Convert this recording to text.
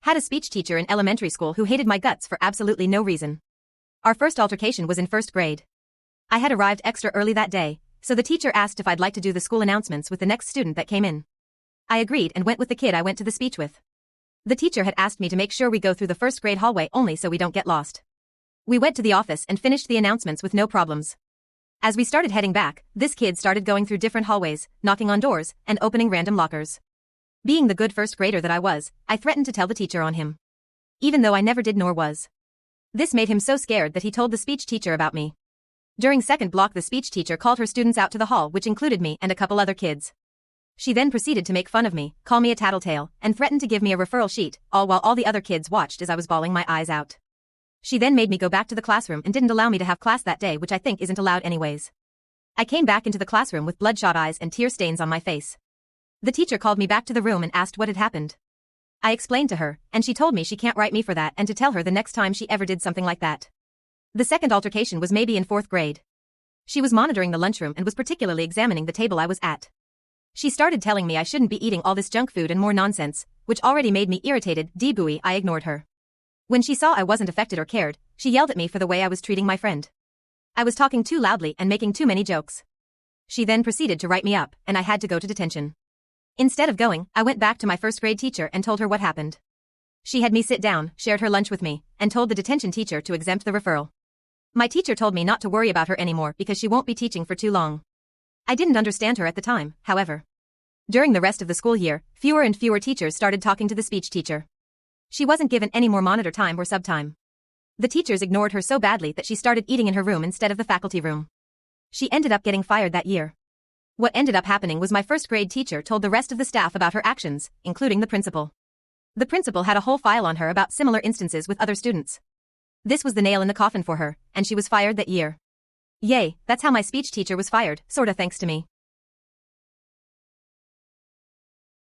Had a speech teacher in elementary school who hated my guts for absolutely no reason. Our first altercation was in first grade. I had arrived extra early that day, so the teacher asked if I'd like to do the school announcements with the next student that came in. I agreed and went with the kid I went to the speech with. The teacher had asked me to make sure we go through the first grade hallway only so we don't get lost. We went to the office and finished the announcements with no problems. As we started heading back, this kid started going through different hallways, knocking on doors, and opening random lockers. Being the good first grader that I was, I threatened to tell the teacher on him. Even though I never did nor was. This made him so scared that he told the speech teacher about me. During second block, the speech teacher called her students out to the hall, which included me and a couple other kids. She then proceeded to make fun of me, call me a tattletale, and threatened to give me a referral sheet, all while all the other kids watched as I was bawling my eyes out. She then made me go back to the classroom and didn't allow me to have class that day, which I think isn't allowed anyways. I came back into the classroom with bloodshot eyes and tear stains on my face. The teacher called me back to the room and asked what had happened. I explained to her, and she told me she can't write me for that and to tell her the next time she ever did something like that. The second altercation was maybe in fourth grade. She was monitoring the lunchroom and was particularly examining the table I was at. She started telling me I shouldn't be eating all this junk food and more nonsense, which already made me irritated. Debooey, I ignored her. When she saw I wasn't affected or cared, she yelled at me for the way I was treating my friend. I was talking too loudly and making too many jokes. She then proceeded to write me up, and I had to go to detention. Instead of going, I went back to my first grade teacher and told her what happened. She had me sit down, shared her lunch with me, and told the detention teacher to exempt the referral. My teacher told me not to worry about her anymore because she won't be teaching for too long. I didn't understand her at the time, however. During the rest of the school year, fewer and fewer teachers started talking to the speech teacher. She wasn't given any more monitor time or sub time. The teachers ignored her so badly that she started eating in her room instead of the faculty room. She ended up getting fired that year. What ended up happening was my first grade teacher told the rest of the staff about her actions, including the principal. The principal had a whole file on her about similar instances with other students. This was the nail in the coffin for her, and she was fired that year. Yay, that's how my speech teacher was fired, sorta thanks to me.